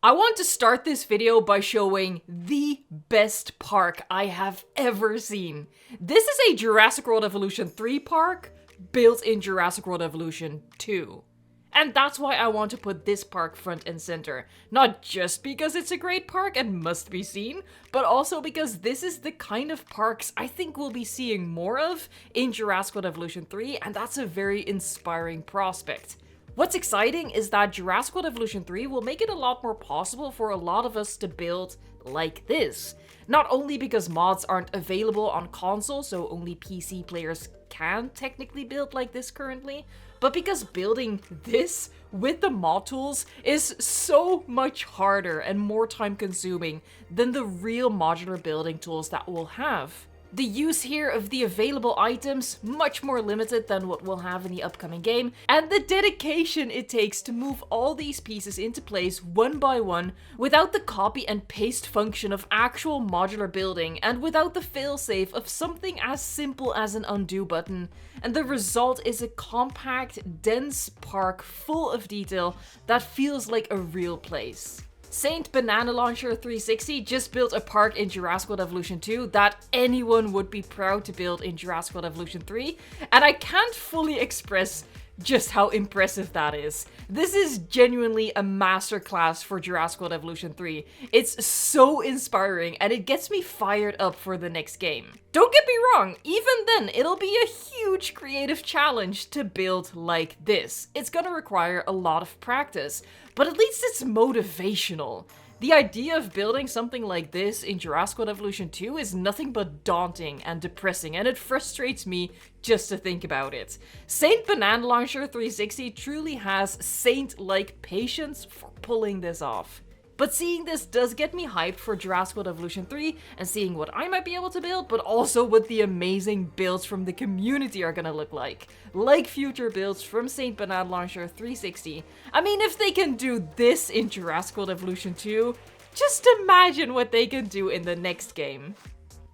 I want to start this video by showing the best park I have ever seen. This is a Jurassic World Evolution 3 park built in Jurassic World Evolution 2. And that's why I want to put this park front and center. Not just because it's a great park and must be seen, but also because this is the kind of parks I think we'll be seeing more of in Jurassic World Evolution 3, and that's a very inspiring prospect. What's exciting is that Jurassic World Evolution 3 will make it a lot more possible for a lot of us to build like this. Not only because mods aren't available on console, so only PC players can technically build like this currently, but because building this with the mod tools is so much harder and more time consuming than the real modular building tools that we'll have. The use here of the available items, much more limited than what we'll have in the upcoming game, and the dedication it takes to move all these pieces into place one by one without the copy and paste function of actual modular building and without the failsafe of something as simple as an undo button. And the result is a compact, dense park full of detail that feels like a real place. Saint Banana Launcher 360 just built a park in Jurassic World Evolution 2 that anyone would be proud to build in Jurassic World Evolution 3, and I can't fully express just how impressive that is. This is genuinely a masterclass for Jurassic World Evolution 3. It's so inspiring and it gets me fired up for the next game. Don't get me wrong, even then it'll be a huge creative challenge to build like this. It's gonna require a lot of practice, but at least it's motivational. The idea of building something like this in Jurassic World Evolution 2 is nothing but daunting and depressing, and it frustrates me just to think about it. Saint Banana Launcher 360 truly has saint-like patience for pulling this off. But seeing this does get me hyped for Jurassic World Evolution 3 and seeing what I might be able to build, but also what the amazing builds from the community are gonna look like. Like future builds from Saint Banana Launcher 360. I mean, if they can do this in Jurassic World Evolution 2, just imagine what they can do in the next game.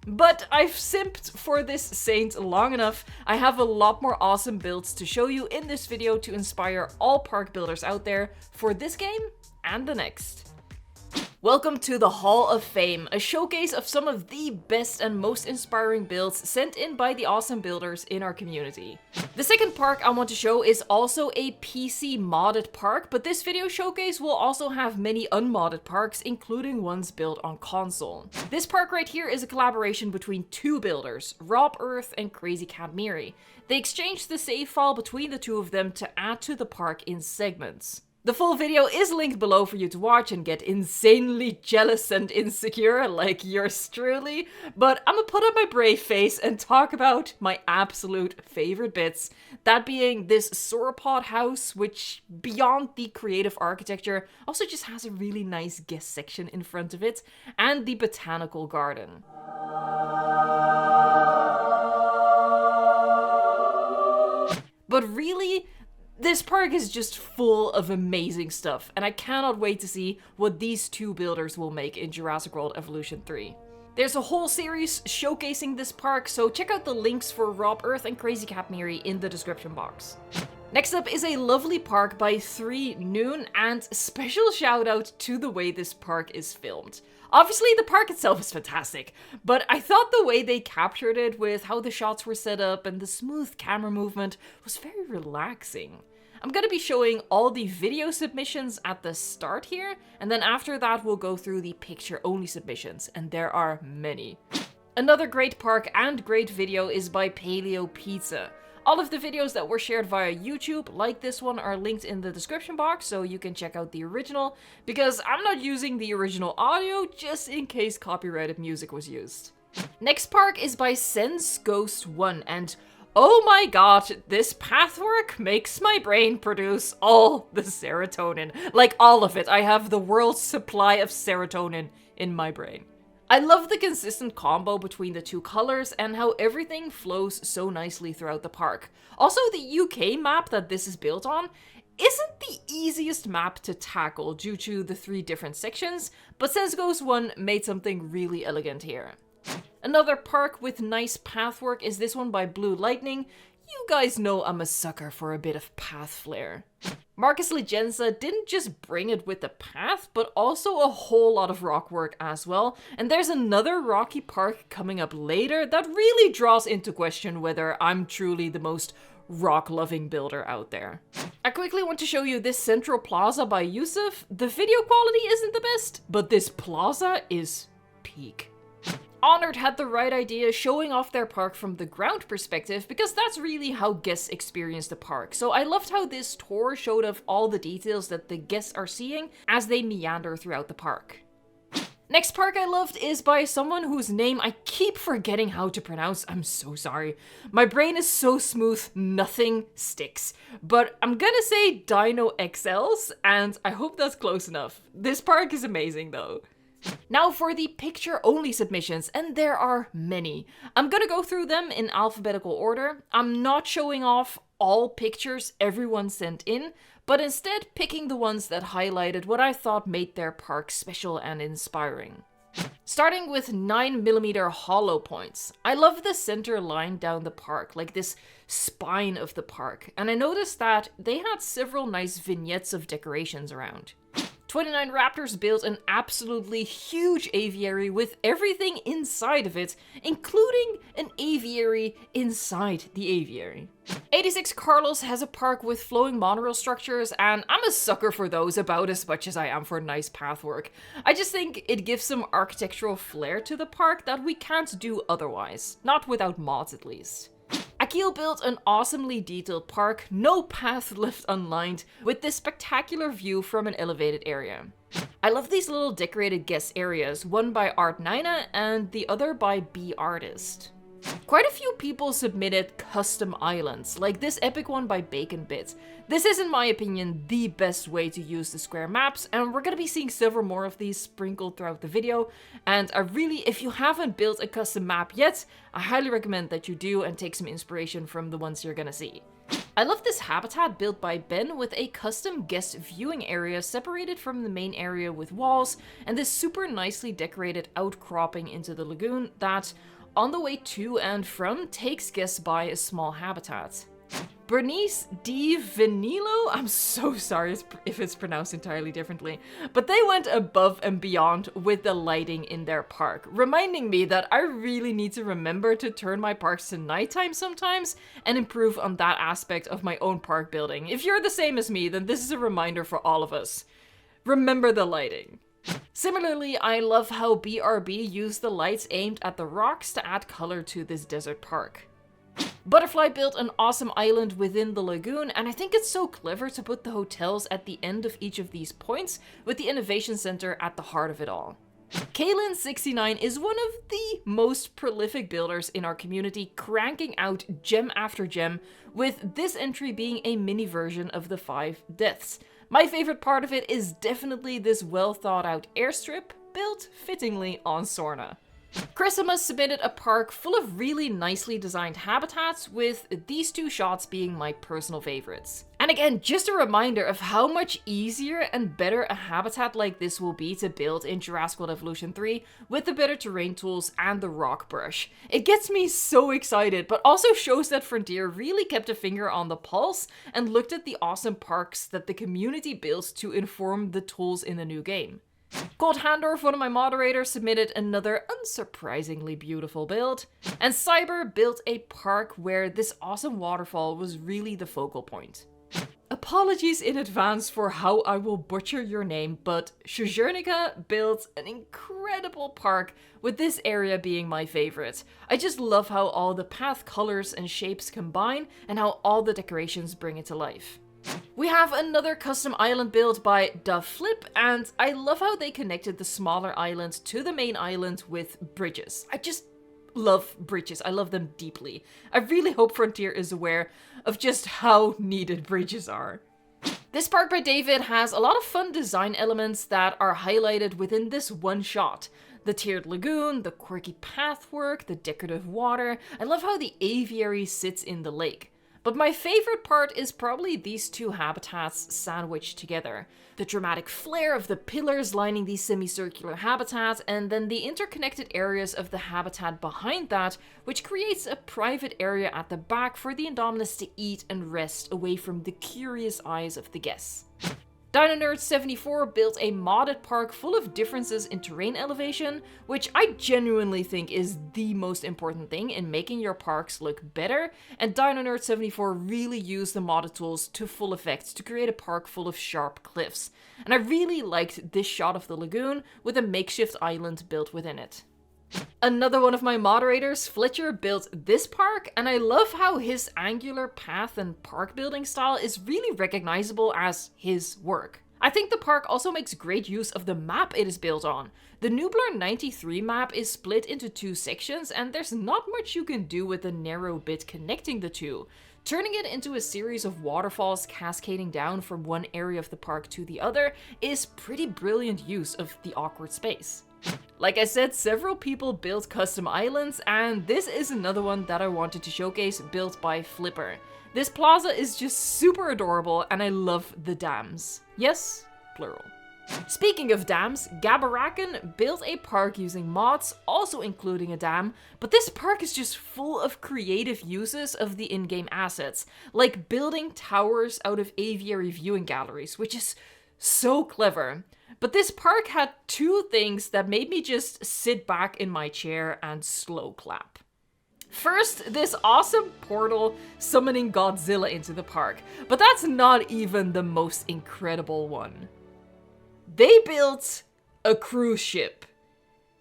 But I've simped for this Saint long enough. I have a lot more awesome builds to show you in this video to inspire all park builders out there for this game and the next. Welcome to the Hall of Fame, a showcase of some of the best and most inspiring builds sent in by the awesome builders in our community. The second park I want to show is also a PC modded park, but this video showcase will also have many unmodded parks, including ones built on console. This park right here is a collaboration between two builders, Rob Earth and Crazy Cat Miri. They exchanged the save file between the two of them to add to the park in segments. The full video is linked below for you to watch and get insanely jealous and insecure like yours truly, but I'm gonna put on my brave face and talk about my absolute favorite bits, that being this sauropod house, which beyond the creative architecture also just has a really nice guest section in front of it, and the botanical garden. But really, this park is just full of amazing stuff, and I cannot wait to see what these two builders will make in Jurassic World Evolution 3. There's a whole series showcasing this park, so check out the links for Rob Earth and Crazy Cat Miri in the description box. Next up is a lovely park by 3 Noon, and special shout out to the way this park is filmed. Obviously, the park itself is fantastic, but I thought the way they captured it with how the shots were set up and the smooth camera movement was very relaxing. I'm gonna be showing all the video submissions at the start here, and then after that we'll go through the picture-only submissions, and there are many. Another great park and great video is by Paleo Pizza. All of the videos that were shared via YouTube, like this one, are linked in the description box, so you can check out the original, because I'm not using the original audio, just in case copyrighted music was used. Next park is by Sense Ghost 1, and oh my god, this pathwork makes my brain produce all the serotonin. Like, all of it. I have the world's supply of serotonin in my brain. I love the consistent combo between the two colors and how everything flows so nicely throughout the park. Also, the UK map that this is built on isn't the easiest map to tackle due to the 3 different sections, but Sense Ghost 1 made something really elegant here. Another park with nice pathwork is this one by Blue Lightning. you guys know I'm a sucker for a bit of path flair. Marcus Legenza didn't just bring it with the path, but also a whole lot of rock work as well. And there's another rocky park coming up later that really draws into question whether I'm truly the most rock-loving builder out there. I quickly want to show you this central plaza by Yusuf. The video quality isn't the best, but this plaza is peak. Honored had the right idea showing off their park from the ground perspective because that's really how guests experience the park. So I loved how this tour showed off all the details that the guests are seeing as they meander throughout the park. Next park I loved is by someone whose name I keep forgetting how to pronounce. I'm so sorry. My brain is so smooth, nothing sticks. But I'm gonna say Dino XLs, and I hope that's close enough. This park is amazing though. Now for the picture-only submissions, and there are many. I'm gonna go through them in alphabetical order. I'm not showing off all pictures everyone sent in, but instead picking the ones that highlighted what I thought made their park special and inspiring. Starting with 9mm hollow points. I love the center line down the park, like this spine of the park, and I noticed that they had several nice vignettes of decorations around. 29 Raptors built an absolutely huge aviary with everything inside of it, including an aviary inside the aviary. 86 Carlos has a park with flowing monorail structures, and I'm a sucker for those about as much as I am for nice path work. I just think it gives some architectural flair to the park that we can't do otherwise, not without mods at least. Akil built an awesomely detailed park, no path left unlined, with this spectacular view from an elevated area. I love these little decorated guest areas, one by Art Nina and the other by B Artist. Quite a few people submitted custom islands, like this epic one by Bacon Bit. This is, in my opinion, the best way to use the square maps, and we're gonna be seeing several more of these sprinkled throughout the video. And if you haven't built a custom map yet, I highly recommend that you do and take some inspiration from the ones you're gonna see. I love this habitat built by Ben with a custom guest viewing area separated from the main area with walls, and this super nicely decorated outcropping into the lagoon that, on the way to and from, takes guests by a small habitat. Bernice Di Vinilo, I'm so sorry if it's pronounced entirely differently, but they went above and beyond with the lighting in their park, reminding me that I really need to remember to turn my parks to nighttime sometimes and improve on that aspect of my own park building. If you're the same as me, then this is a reminder for all of us. Remember the lighting. Similarly, I love how BRB used the lights aimed at the rocks to add color to this desert park. Butterfly built an awesome island within the lagoon, and I think it's so clever to put the hotels at the end of each of these points, with the innovation center at the heart of it all. Kaylin69 is one of the most prolific builders in our community, cranking out gem after gem, with this entry being a mini version of the 5 deaths. My favorite part of it is definitely this well thought out airstrip, built fittingly on Sorna. Chrisima submitted a park full of really nicely designed habitats, with these 2 shots being my personal favorites. And again, just a reminder of how much easier and better a habitat like this will be to build in Jurassic World Evolution 3 with the better terrain tools and the rock brush. It gets me so excited, but also shows that Frontier really kept a finger on the pulse and looked at the awesome parks that the community built to inform the tools in the new game. Cold Handorf, one of my moderators, submitted another unsurprisingly beautiful build, and Cyber built a park where this awesome waterfall was really the focal point. Apologies in advance for how I will butcher your name, but Shuzhernika built an incredible park, with this area being my favorite. I just love how all the path colors and shapes combine, and how all the decorations bring it to life. We have another custom island built by Da Flip, and I love how they connected the smaller islands to the main island with bridges. I just love bridges. I love them deeply. I really hope Frontier is aware of just how needed bridges are. This park by David has a lot of fun design elements that are highlighted within this one shot. The tiered lagoon, the quirky pathwork, the decorative water. I love how the aviary sits in the lake. But my favorite part is probably these two habitats sandwiched together. The dramatic flare of the pillars lining these semicircular habitats, and then the interconnected areas of the habitat behind that, which creates a private area at the back for the Indominus to eat and rest away from the curious eyes of the guests. DinoNerd74 built a modded park full of differences in terrain elevation, which I genuinely think is the most important thing in making your parks look better, and DinoNerd74 really used the modded tools to full effect to create a park full of sharp cliffs. And I really liked this shot of the lagoon with a makeshift island built within it. Another one of my moderators, Fletcher, built this park, and I love how his angular path and park building style is really recognizable as his work. I think the park also makes great use of the map it is built on. The Nublar 93 map is split into two sections, and there's not much you can do with the narrow bit connecting the two. Turning it into a series of waterfalls cascading down from one area of the park to the other is pretty brilliant use of the awkward space. Like I said, several people built custom islands, and this is another one that I wanted to showcase, built by Flipper. This plaza is just super adorable, and I love the dams. Yes, plural. Speaking of dams, Gabarckann built a park using mods, also including a dam, but this park is just full of creative uses of the in-game assets, like building towers out of aviary viewing galleries, which is so clever. But this park had two things that made me just sit back in my chair and slow clap. First, this awesome portal summoning Godzilla into the park, but that's not even the most incredible one. They built a cruise ship.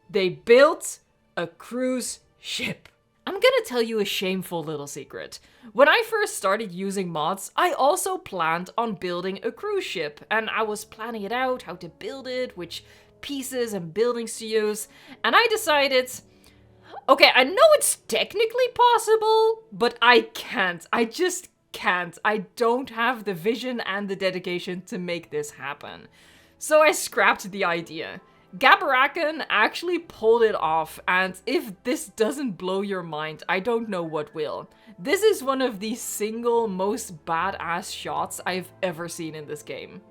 They built a cruise ship. I'm gonna tell you a shameful little secret. When I first started using mods, I also planned on building a cruise ship, and I was planning it out, how to build it, which pieces and buildings to use, and I decided, okay, I know it's technically possible, but I can't. I just can't. I don't have the vision and the dedication to make this happen. So I scrapped the idea. Gabarckann actually pulled it off, and if this doesn't blow your mind, I don't know what will. This is one of the single most badass shots I've ever seen in this game.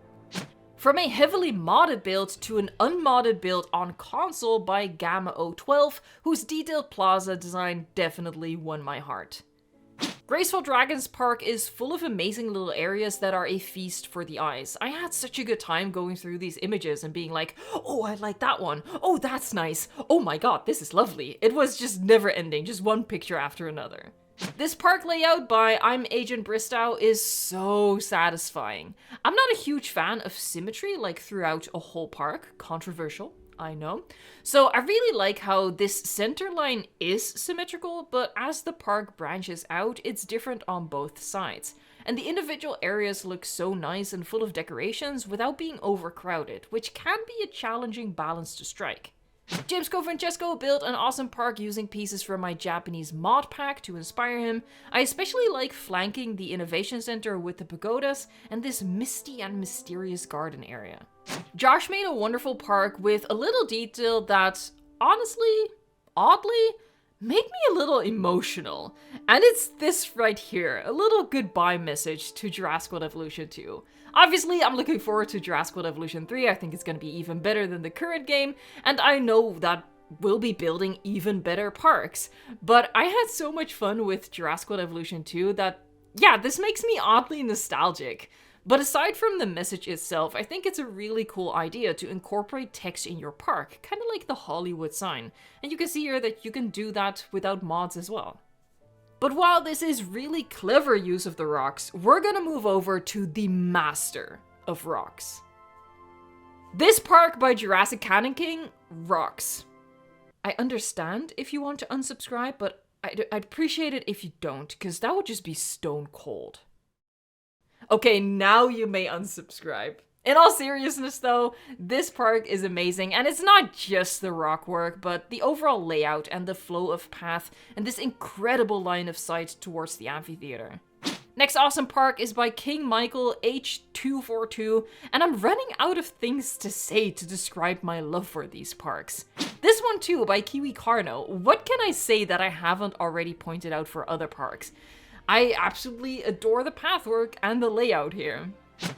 From a heavily modded build to an unmodded build on console by Gamma012, whose detailed plaza design definitely won my heart. Graceful Dragons Park is full of amazing little areas that are a feast for the eyes. I had such a good time going through these images and being like, oh, I like that one. Oh, that's nice. Oh my god, this is lovely. It was just never ending, just one picture after another. This park layout by I'm Agent Bristow is so satisfying. I'm not a huge fan of symmetry like throughout a whole park, controversial. I know. So I really like how this center line is symmetrical, but as the park branches out, it's different on both sides. And the individual areas look so nice and full of decorations without being overcrowded, which can be a challenging balance to strike. James Francesco built an awesome park using pieces from my Japanese mod pack to inspire him. I especially like flanking the Innovation Center with the pagodas and this misty and mysterious garden area. Josh made a wonderful park with a little detail that, honestly, oddly, made me a little emotional. And it's this right here, a little goodbye message to Jurassic World Evolution 2. Obviously, I'm looking forward to Jurassic World Evolution 3, I think it's going to be even better than the current game, and I know that we'll be building even better parks. But I had so much fun with Jurassic World Evolution 2 that, yeah, this makes me oddly nostalgic. But aside from the message itself, I think it's a really cool idea to incorporate text in your park, kind of like the Hollywood sign. And you can see here that you can do that without mods as well. But while this is really clever use of the rocks, we're gonna move over to the master of rocks. This park by Jurassic Cannon King rocks. I understand if you want to unsubscribe, but I'd appreciate it if you don't, because that would just be stone cold. Okay, now you may unsubscribe. In all seriousness though, this park is amazing, and it's not just the rock work, but the overall layout and the flow of path and this incredible line of sight towards the amphitheater. Next awesome park is by King Michael H242, and I'm running out of things to say to describe my love for these parks. This one too by Kiwi Carno. What can I say that I haven't already pointed out for other parks? I absolutely adore the pathwork and the layout here.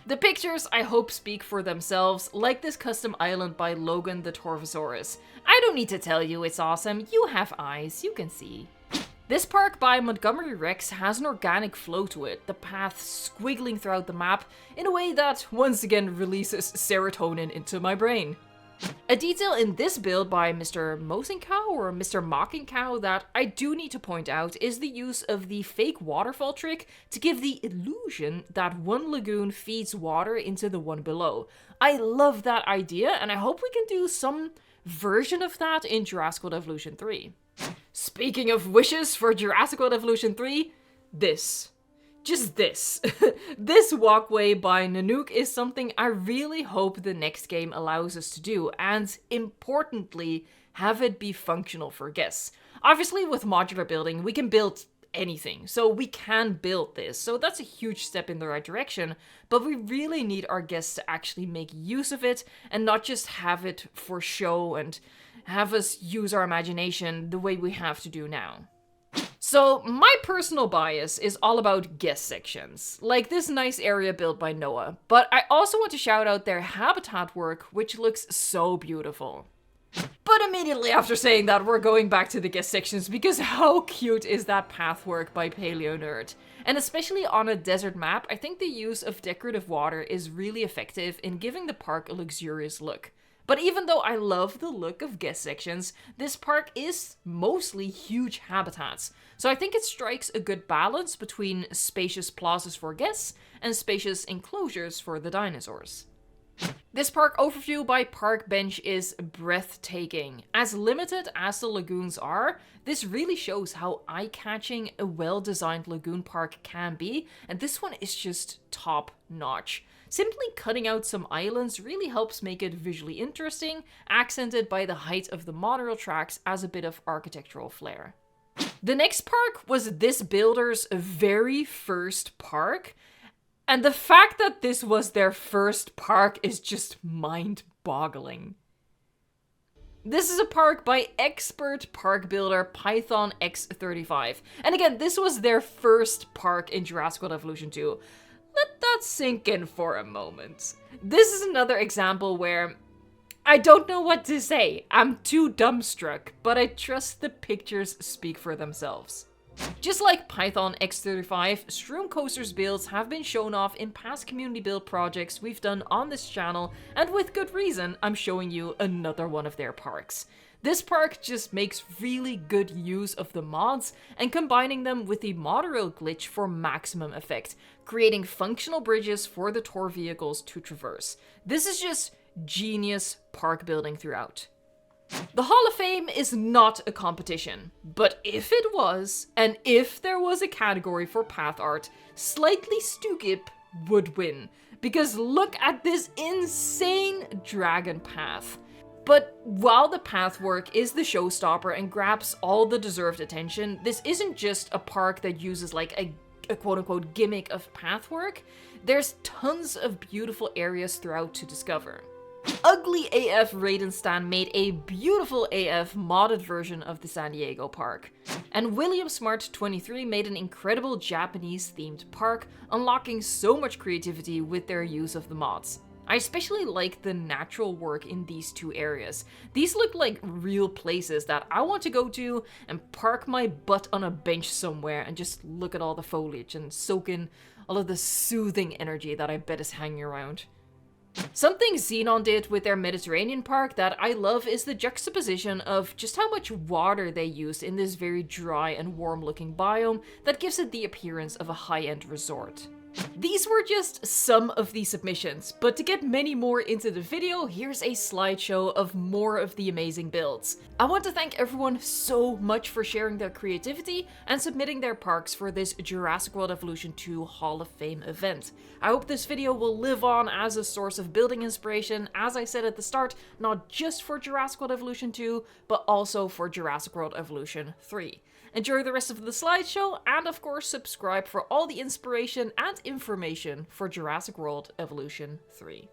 The pictures, I hope, speak for themselves, like this custom island by Logan the Torvosaurus. I don't need to tell you it's awesome, you have eyes, you can see. This park by Montgomery Rex has an organic flow to it, the path squiggling throughout the map in a way that once again releases serotonin into my brain. A detail in this build by Mr. Mosincow or Mr. Mockingcow that I do need to point out is the use of the fake waterfall trick to give the illusion that one lagoon feeds water into the one below. I love that idea and I hope we can do some version of that in Jurassic World Evolution 3. Speaking of wishes for Jurassic World Evolution 3, this. Just this. This walkway by Nanook is something I really hope the next game allows us to do, and importantly, have it be functional for guests. Obviously, with modular building, we can build anything, so we can build this, so that's a huge step in the right direction, but we really need our guests to actually make use of it, and not just have it for show and have us use our imagination the way we have to do now. So my personal bias is all about guest sections, like this nice area built by Noah, but I also want to shout out their habitat work, which looks so beautiful. But immediately after saying that, we're going back to the guest sections, because how cute is that path work by Paleo Nerd? And especially on a desert map, I think the use of decorative water is really effective in giving the park a luxurious look. But even though I love the look of guest sections, this park is mostly huge habitats. So I think it strikes a good balance between spacious plazas for guests and spacious enclosures for the dinosaurs. This park overview by Park Bench is breathtaking. As limited as the lagoons are, this really shows how eye-catching a well-designed lagoon park can be, and this one is just top-notch. Simply cutting out some islands really helps make it visually interesting, accented by the height of the monorail tracks as a bit of architectural flair. The next park was this builder's very first park, and the fact that this was their first park is just mind-boggling. This is a park by expert park builder Python X35, and again, this was their first park in Jurassic World Evolution 2. Let that sink in for a moment. This is another example where I don't know what to say. I'm too dumbstruck, but I trust the pictures speak for themselves. Just like Python X35, Shroom Coaster's builds have been shown off in past community build projects we've done on this channel, and with good reason, I'm showing you another one of their parks. This park just makes really good use of the mods and combining them with the monorail glitch for maximum effect, creating functional bridges for the tour vehicles to traverse. This is just genius park building throughout. The Hall of Fame is not a competition, but if it was, and if there was a category for path art, Slightly Stupid would win, because look at this insane dragon path. But while the pathwork is the showstopper and grabs all the deserved attention, this isn't just a park that uses like a quote-unquote gimmick of pathwork. There's tons of beautiful areas throughout to discover. Ugly AF Raidenstan made a beautiful AF modded version of the San Diego park. And William Smart 23 made an incredible Japanese themed park, unlocking so much creativity with their use of the mods. I especially like the natural work in these two areas. These look like real places that I want to go to and park my butt on a bench somewhere and just look at all the foliage and soak in all of the soothing energy that I bet is hanging around. Something Xenon did with their Mediterranean park that I love is the juxtaposition of just how much water they used in this very dry and warm looking biome that gives it the appearance of a high-end resort. These were just some of the submissions, but to get many more into the video, here's a slideshow of more of the amazing builds. I want to thank everyone so much for sharing their creativity and submitting their parks for this Jurassic World Evolution 2 Hall of Fame event. I hope this video will live on as a source of building inspiration, as I said at the start, not just for Jurassic World Evolution 2, but also for Jurassic World Evolution 3. Enjoy the rest of the slideshow, and of course subscribe for all the inspiration and information for Jurassic World Evolution 3.